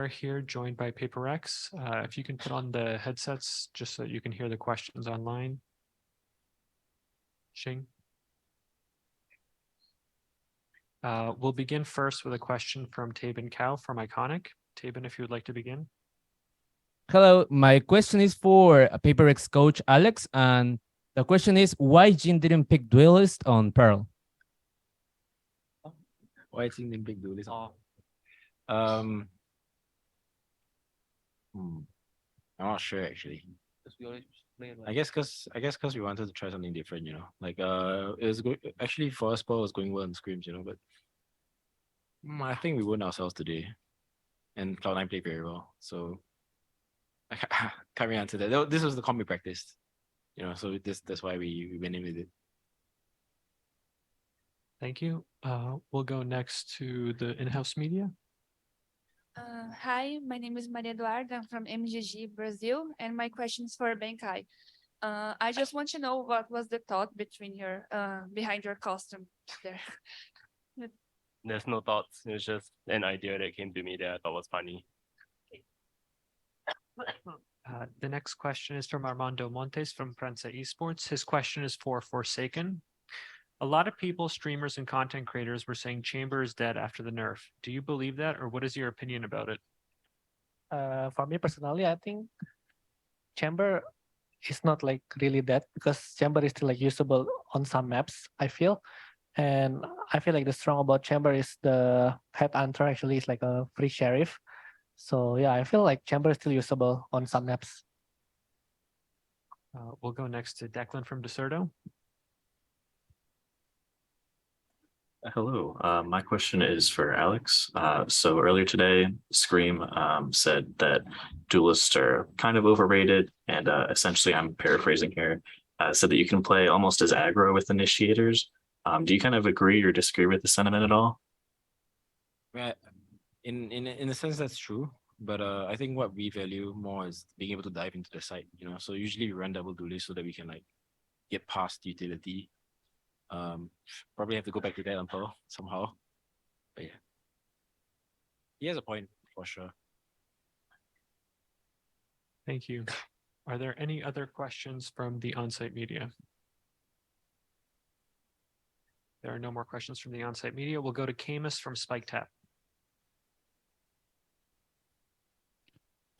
are here joined by PaperX. If you can put on the headsets just so you can hear the questions online. Xing. We'll begin first with a question from Tabin Cow from Iconic. Tabin, if you would like to begin. Hello, my question is for PaperX coach Alex, and the question is why Jin didn't pick Duelist on Pearl? Why Jin didn't pick Duelist? I'm not sure actually. I guess because we wanted to try something different, you know. Like it was actually for us, Pearl was going well in scrims, you know, but I think we won ourselves today, and Cloud9 played very well, so I can't really answer that. This was the comp we practiced, you know, so that's why we went in with it. Thank you. We'll go next to the in-house media. Hi, my name is Maria Eduarda. I'm from MGG Brazil, and my question is for Benkai. I just want to know what was the thought behind your costume there. There's no thoughts. It's just an idea that came to me that I thought was funny. The next question is from Armando Montes from Prensa Esports. His question is for Forsaken. A lot of people, streamers and content creators were saying Chamber is dead after the nerf. Do you believe that, or what is your opinion about it? For me personally, I think Chamber is not like really dead because Chamber is still like usable on some maps, I feel. And I feel like the strong about Chamber is the Headhunter actually is like a free sheriff. So yeah, I feel like Chamber is still usable on some maps. We'll go next to Declan from Deserto. Hello, my question is for Alex. So earlier today, Scream said that duelists are kind of overrated, and essentially, I'm paraphrasing here, said that you can play almost as aggro with initiators. Do you kind of agree or disagree with the sentiment at all? In a sense, that's true. But I think what we value more is being able to dive into the site, you know. So usually we run double duelist so that we can like get past utility. Probably have to go back to that on Pearl somehow. But yeah. He has a point for sure. Thank you. Are there any other questions from the on-site media? There are no more questions from the on-site media. We'll go to Camus from SpikeTap.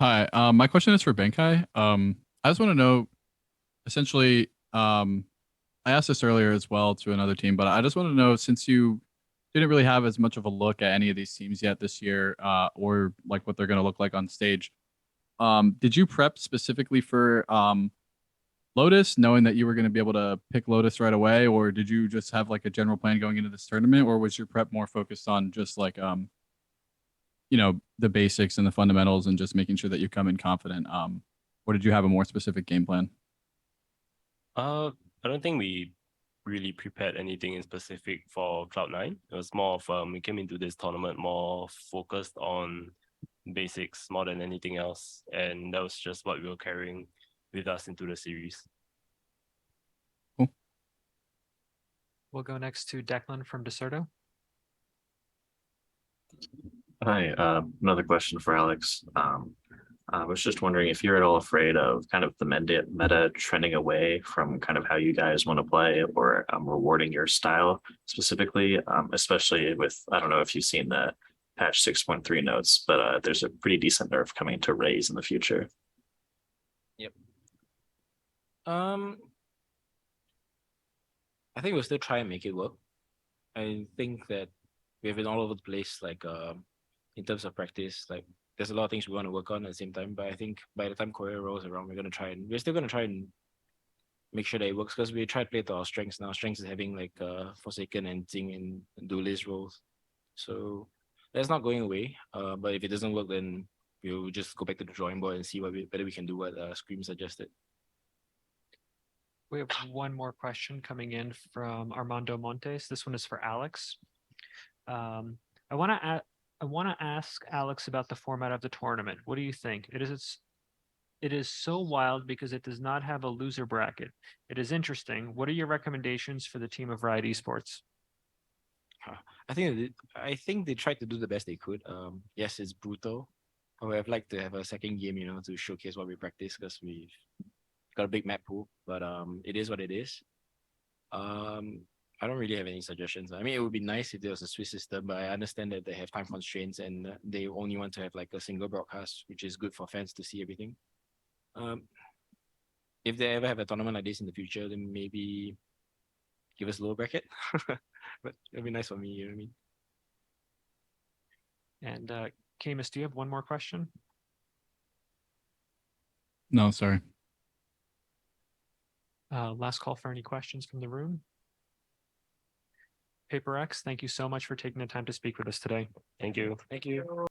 Hi, my question is for Benkai. I just want to know, essentially, I asked this earlier as well to another team, but I just want to know, since you didn't really have as much of a look at any of these teams yet this year, or like what they're going to look like on stage, did you prep specifically for Lotus, knowing that you were going to be able to pick Lotus right away, or did you just have like a general plan going into this tournament, or was your prep more focused on just like you know, the basics and the fundamentals and just making sure that you come in confident? Or did you have a more specific game plan? I don't think we really prepared anything in specific for Cloud9. It was more of we came into this tournament more focused on basics more than anything else, and that was just what we were carrying with us into the series. Cool. We'll go next to Declan from Deserto. Hi, another question for Alex. I was just wondering if you're at all afraid of kind of the meta trending away from kind of how you guys want to play, or rewarding your style specifically, especially with, I don't know if you've seen the patch 6.3 notes, but there's a pretty decent nerf coming to Raze in the future. Yep. I think we'll still try and make it work. I think that we have been all over the place, like in terms of practice, like there's a lot of things we want to work on at the same time, but I think by the time Korea rolls around, we're still gonna try and make sure that it works, because we try to play to our strengths now. Strengths is having like Forsaken and Jing in duelist roles. So that's not going away. But if it doesn't work, then we'll just go back to the drawing board and see whether we can do what Scream suggested. We have one more question coming in from Armando Montes. This one is for Alex. I want to ask Alex about the format of the tournament. What do you think? It is so wild because it does not have a loser bracket. It is interesting. What are your recommendations for the team of Riot Esports? I think they tried to do the best they could. Yes, it's brutal. I would have liked to have a second game, to showcase what we practice because we've got a big map pool, but it is what it is. I don't really have any suggestions. I mean, it would be nice if there was a Swiss system, but I understand that they have time constraints and they only want to have like a single broadcast, which is good for fans to see everything. If they ever have a tournament like this in the future, then maybe give us a lower bracket. But it'd be nice for me, you know what I mean? And Camus, do you have one more question? No, sorry. Last call for any questions from the room. Paper X, thank you so much for taking the time to speak with us today. Thank you. Thank you.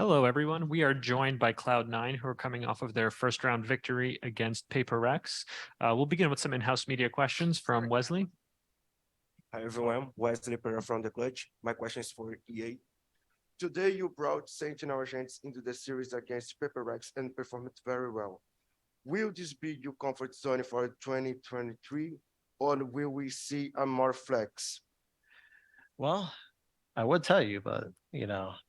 Hello, everyone. We are joined by Cloud9, who are coming off of their first round victory against Paper Rex. We'll begin with some in-house media questions from Wesley. Hi everyone, Wesley Pereira from the Clutch. My question is for EA. Today you brought Sentinel agents into the series against Paper Rex and performed very well. Will this be your comfort zone for 2023, or will we see a more flex? Well, I would tell you, but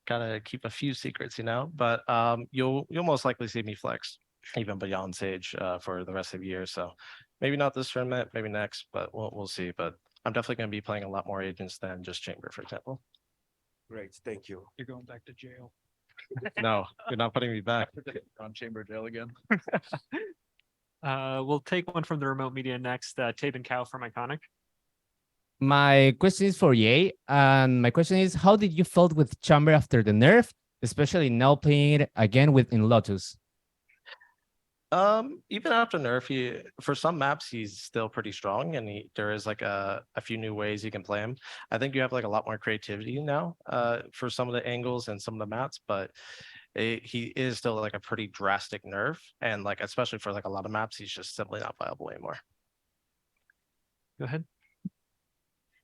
gotta keep a few secrets, But you'll most likely see me flex even beyond Sage for the rest of the year. So maybe not this tournament, maybe next, but we'll see. But I'm definitely gonna be playing a lot more agents than just Chamber, for example. Great, thank you. You're going back to jail. No, you're not putting me back. On chamber jail again. We'll take one from the remote media next. Tabin Cow from Iconic. My question is for Ye, and my question is, how did you felt with Chamber after the nerf, especially now playing it again in Lotus? Even after nerf, for some maps he's still pretty strong, and there is like a few new ways you can play him. I think you have like a lot more creativity now for some of the angles and some of the maps, but he is still like a pretty drastic nerf, and like especially for like a lot of maps, he's just simply not viable anymore. Go ahead.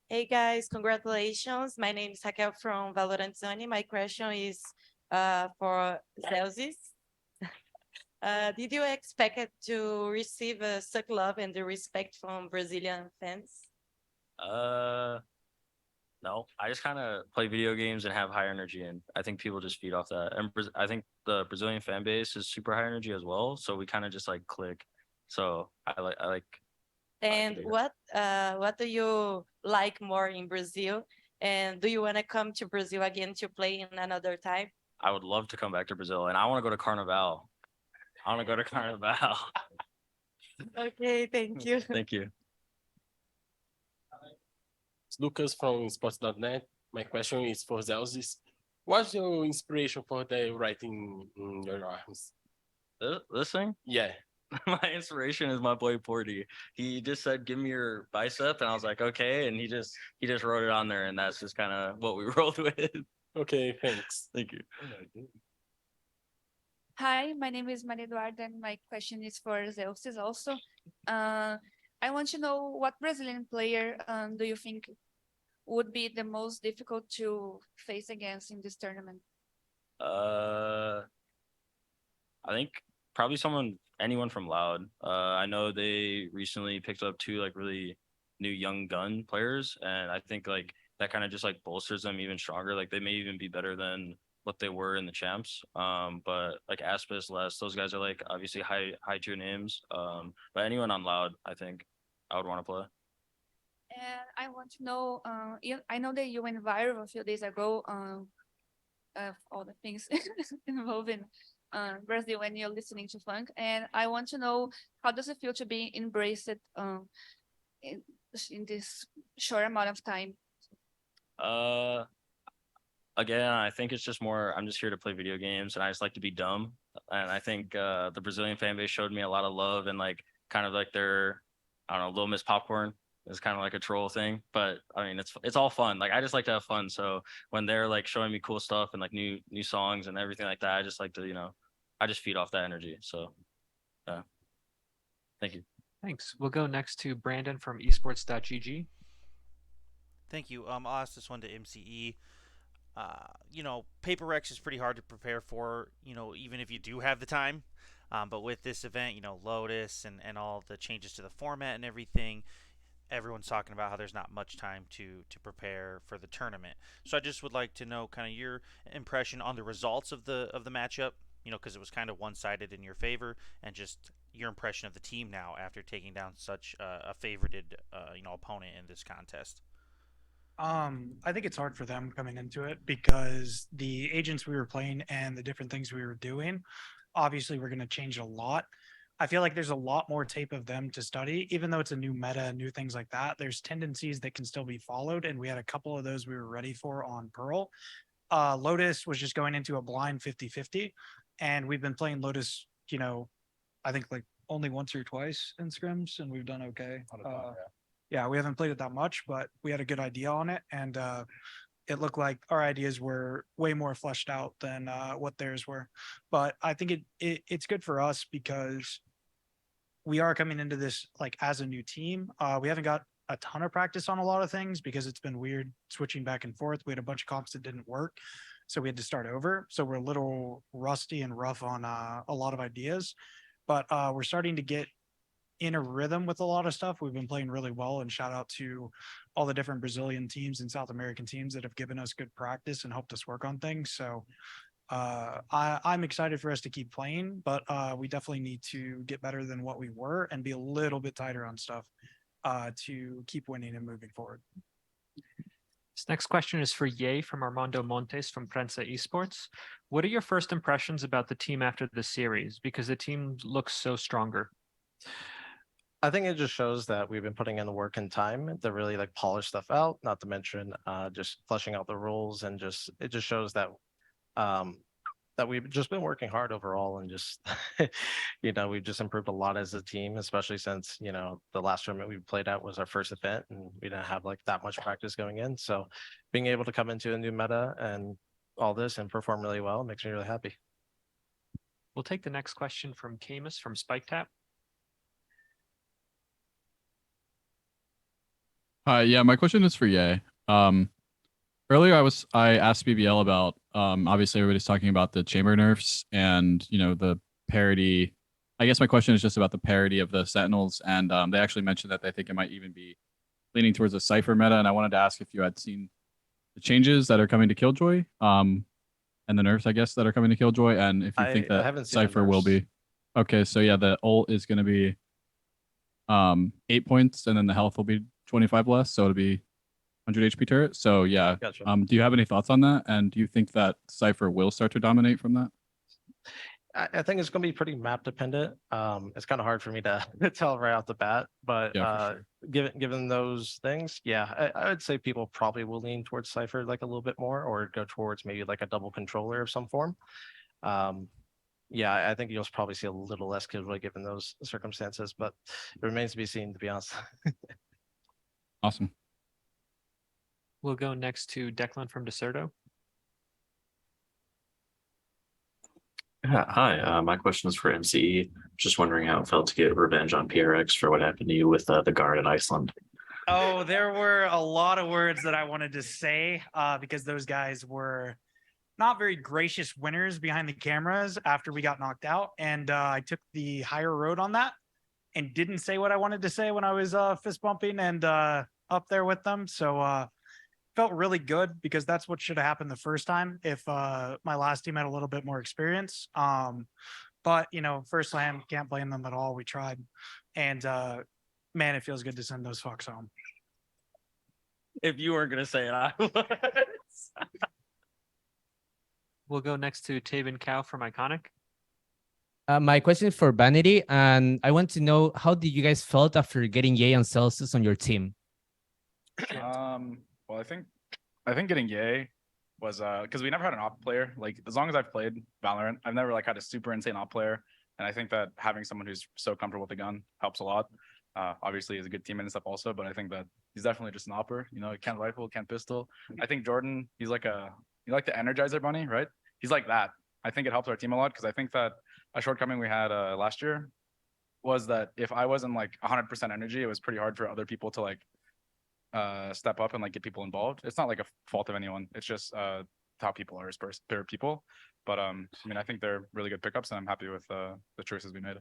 Hey guys, congratulations. My name is Raquel from Valorant Zone. My question is for Celsius. Did you expect it to receive such love and the respect from Brazilian fans? No, I just kind of play video games and have high energy, and I think people just feed off that. And I think the Brazilian fan base is super high energy as well, so we kind of just like click. So I like. And what do you like more in Brazil? And do you want to come to Brazil again to play in another time? I would love to come back to Brazil, and I want to go to Carnival. I want to go to Carnival. Okay, thank you. Thank you. It's Lucas from sports.net. My question is for Zelsis. What's your inspiration for the writing in your arms? This thing? Yeah. My inspiration is my boy Porty. He just said, "Give me your bicep," and I was like, "Okay," and he just wrote it on there, and that's just kind of what we rolled with. Okay, thanks. Thank you. Hi, my name is Maria Eduarda, and my question is for Zeusis also. I want to know what Brazilian player do you think would be the most difficult to face against in this tournament? I think probably anyone from Loud. I know they recently picked up 2 like really new young gun players, and I think like that kind of just like bolsters them even stronger. Like they may even be better than what they were in the champs. But like Aspis, Les, those guys are like obviously high tier names. But anyone on Loud, I think I would want to play. And I want to know, I know that you went viral a few days ago of all the things involving Brazil when you're listening to funk. And I want to know, how does it feel to be embraced in this short amount of time? Again, I think it's just more, I'm just here to play video games and I just like to be dumb. And I think the Brazilian fan base showed me a lot of love, and like kind of like their, I don't know, Little Miss Popcorn is kind of like a troll thing. But I mean, it's all fun. Like I just like to have fun. So when they're like showing me cool stuff and like new songs and everything like that, I just like to, I just feed off that energy. So thank you. Thanks. We'll go next to Brandon from esports.gg. Thank you. I'll ask this one to MCE. Paper Rex is pretty hard to prepare for, even if you do have the time. But with this event, Lotus and all the changes to the format and everything, everyone's talking about how there's not much time to prepare for the tournament. So I just would like to know kind of your impression on the results of the matchup, because it was kind of one-sided in your favor, and just your impression of the team now after taking down such a favorited opponent in this contest. I think it's hard for them coming into it because the agents we were playing and the different things we were doing, obviously we're going to change a lot. I feel like there's a lot more tape of them to study, even though it's a new meta, new things like that. There's tendencies that can still be followed, and we had a couple of those we were ready for on Pearl. Lotus was just going into a blind 50-50, and we've been playing Lotus, I think like only once or twice in scrims, and we've done okay. Yeah, we haven't played it that much, but we had a good idea on it. And it looked like our ideas were way more fleshed out than what theirs were. But I think it's good for us because we are coming into this like as a new team. We haven't got a ton of practice on a lot of things because it's been weird switching back and forth. We had a bunch of comps that didn't work, so we had to start over. So we're a little rusty and rough on a lot of ideas, but we're starting to get in a rhythm with a lot of stuff. We've been playing really well, and shout out to all the different Brazilian teams and South American teams that have given us good practice and helped us work on things. So I'm excited for us to keep playing, but we definitely need to get better than what we were and be a little bit tighter on stuff to keep winning and moving forward. This next question is for Ye from Armando Montes from Prensa Esports. What are your first impressions about the team after the series? Because the team looks so stronger. I think it just shows that we've been putting in the work and time to really like polish stuff out, not to mention just fleshing out the rules, and just it just shows that that we've just been working hard overall, and just we've just improved a lot as a team, especially since the last tournament we played at was our first event and we didn't have like that much practice going in. So being able to come into a new meta and all this and perform really well makes me really happy. We'll take the next question from Camus from SpikeTap. Hi, yeah, my question is for Ye. Earlier I asked BBL about obviously everybody's talking about the chamber nerfs and the parity. I guess my question is just about the parity of the Sentinels, and they actually mentioned that they think it might even be leaning towards a Cypher meta, and I wanted to ask if you had seen the changes that are coming to Killjoy, and the nerfs, I guess, that are coming to Killjoy, and if you think I that haven't seen the Cypher will nerfs. be. Okay, so yeah, the ult is going to be 8 points, and then the health will be 25 less, so it'll be 100 HP turret. So yeah, Gotcha. do you have any thoughts on that? And do you think that Cypher will start to dominate from that? I think it's going to be pretty map dependent. It's kind of hard for me to tell right off the bat, but Yeah, for sure. given those things, yeah, I would say people probably will lean towards Cypher like a little bit more, or go towards maybe like a double controller of some form. Yeah, I think you'll probably see a little less Killjoy given those circumstances, but it remains to be seen, to be honest. Awesome. We'll go next to Declan from Deserto. Yeah, hi, my question is for MCE. Just wondering how it felt to get revenge on PRX for what happened to you with the guard in Iceland. Oh, there were a lot of words that I wanted to say because those guys were not very gracious winners behind the cameras after we got knocked out. And I took the higher road on that and didn't say what I wanted to say when I was fist bumping and up there with them. So felt really good because that's what should have happened the first time if my last team had a little bit more experience. But first slam, can't blame them at all. We tried. And man, it feels good to send those fucks home. If you weren't gonna say it, I was. We'll go next to Taven Cow from Iconic. My question is for Vanity, and I want to know, how did you guys felt after getting Ye and Celsius on your team? Well, I think getting Ye was because we never had an op player. Like, as long as I've played Valorant, I've never like had a super insane op player, and I think that having someone who's so comfortable with the gun helps a lot. Obviously, he's a good teammate and stuff also, but I think that he's definitely just an opper. He can't rifle, can't pistol. I think Jordan, he's like the Energizer Bunny, right? He's like that. I think it helps our team a lot because I think that a shortcoming we had last year was that if I wasn't like 100% energy, it was pretty hard for other people to like step up and like get people involved. It's not like a fault of anyone. It's just how people are as people. But I mean, I think they're really good pickups, and I'm happy with the choices we made.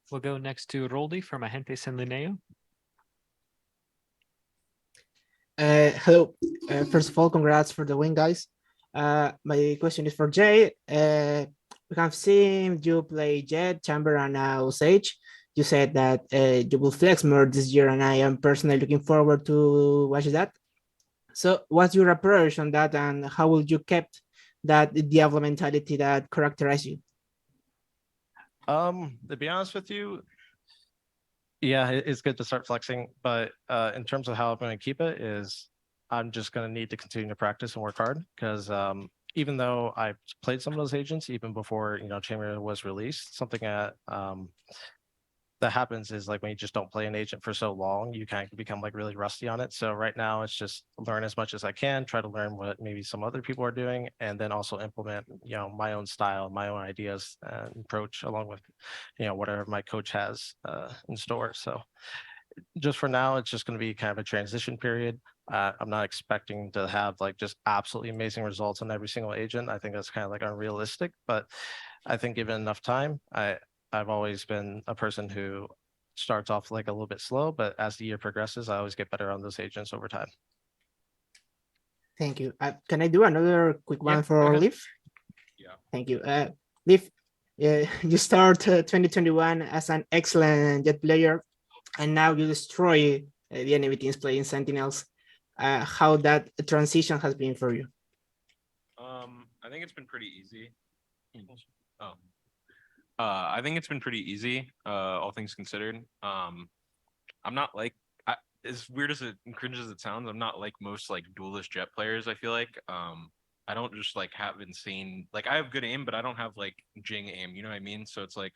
We'll go next to Roldy from Agente San Lineo. Hello. First of all, congrats for the win, guys. My question is for Jay. We have seen you play Jet, Chamber, and now Sage. You said that you will flex more this year, and I am personally looking forward to watch that. So what's your approach on that, and how will you keep that Diablo mentality that characterizes you? To be honest with you, yeah, it's good to start flexing, but in terms of how I'm going to keep it is I'm just going to need to continue to practice and work hard because even though I played some of those agents even before Chamber was released, something that that happens is like when you just don't play an agent for so long, you kind of become like really rusty on it. So right now it's just learn as much as I can, try to learn what maybe some other people are doing, and then also implement, my own style, my own ideas and approach along with, whatever my coach has in store. So just for now, it's just going to be kind of a transition period. I'm not expecting to have like just absolutely amazing results on every single agent. I think that's kind of like unrealistic, but I think given enough time, I've always been a person who starts off like a little bit slow, but as the year progresses, I always get better on those agents over time. Thank you. Can I do another quick one for Leaf? Yeah. Thank you. Leaf, you start 2021 as an excellent Jet player, and now you destroy the enemy teams playing Sentinels. How that transition has been for you? I think it's been pretty easy. Oh. I think it's been pretty easy, all things considered. I'm not like, as weird as it and cringe as it sounds, I'm not like most like duelist Jet players, I feel like. I don't just like have insane, like I have good aim, but I don't have like Jing aim, you know what I mean? So it's like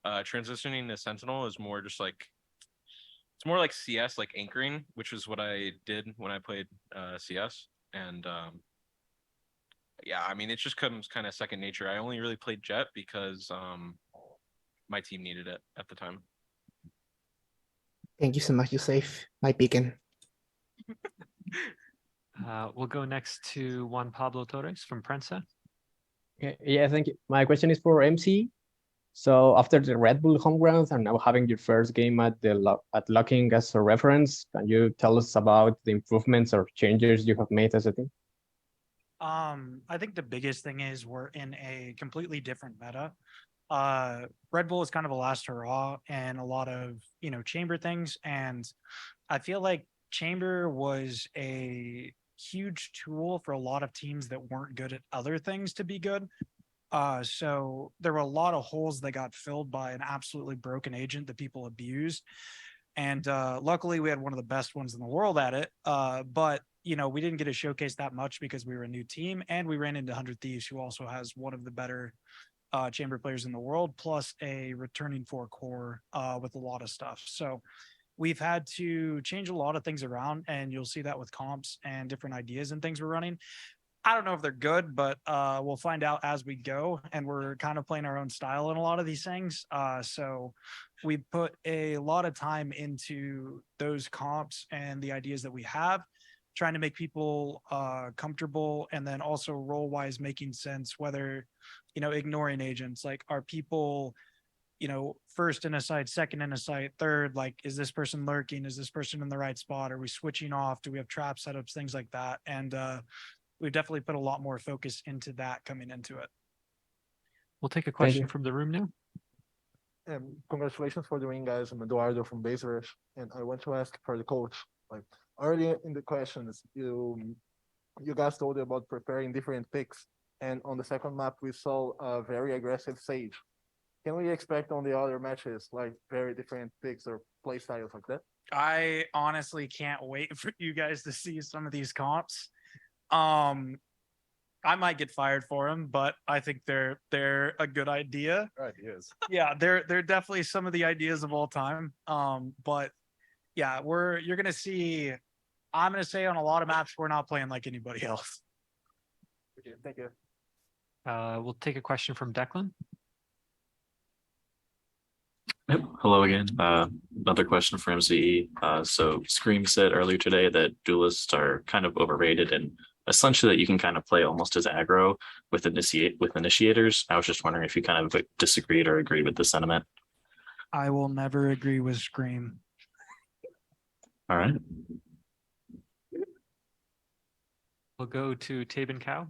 transitioning to Sentinel is more just like, it's more like CS, like anchoring, which is what I did when I played CS. And yeah, I mean, it just comes kind of second nature. I only really played Jet because my team needed it at the time. Thank you so much, Yusuf. My picking. We'll go next to Juan Pablo Torres from Prensa. Okay, yeah, thank you. My question is for MC. So after the Red Bull home grounds and now having your first game at Locking as a reference, can you tell us about the improvements or changes you have made as a team? I think the biggest thing is we're in a completely different meta. Red Bull is kind of a last hurrah and a lot of, chamber things. And I feel like chamber was a huge tool for a lot of teams that weren't good at other things to be good. So there were a lot of holes that got filled by an absolutely broken agent that people abused. And luckily we had one of the best ones in the world at it. But we didn't get to showcase that much because we were a new team, and we ran into 100 Thieves, who also has one of the better chamber players in the world, plus a returning 4 core with a lot of stuff. So we've had to change a lot of things around, and you'll see that with comps and different ideas and things we're running. I don't know if they're good, but we'll find out as we go. And we're kind of playing our own style in a lot of these things. So we put a lot of time into those comps and the ideas that we have, trying to make people comfortable, and then also role wise making sense, whether, ignoring agents. Like, are people, first in a site, second in a site, third, like, is this person lurking? Is this person in the right spot? Are we switching off? Do we have trap setups? Things like that. And we've definitely put a lot more focus into that coming into it. We'll take a question from the room now. Congratulations for the win, guys. I'm Eduardo from Base Rush, and I want to ask for the coach. Like early in the questions, you guys told about preparing different picks, and on the second map we saw a very aggressive Sage. Can we expect on the other matches like very different picks or play styles like that? I honestly can't wait for you guys to see some of these comps. I might get fired for them, but I think they're a good idea. Ideas. Yeah, they're definitely some of the ideas of all time. But yeah, you're gonna see. I'm gonna say on a lot of maps we're not playing like anybody else. Okay, thank you. We'll take a question from Declan. Yep. Hello again. Another question for MCE. So Scream said earlier today that duelists are kind of overrated and essentially that you can kind of play almost as aggro with initiators. I was just wondering if you kind of disagreed or agreed with the sentiment. I will never agree with Scream. All right. We'll go to Tabin Cow.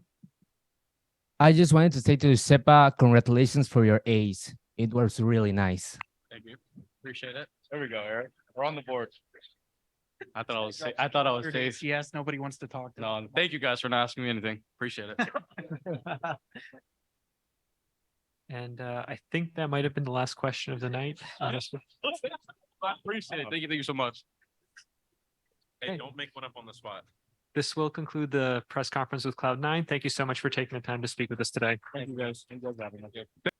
I just wanted to say to Sepa, congratulations for your ace. It was really nice. Thank you. Appreciate it. There we go, Eric. We're on the board. I thought I was safe. Yes, nobody wants to talk to No, them. thank you guys for not asking me anything. Appreciate it. And I think that might have been the last question of the night. I appreciate it. Thank you so much. Hey, don't make one up on the spot. This will conclude the press conference with Cloud9. Thank you so much for taking the time to speak with us today. Thank you guys. Thank you guys for having me.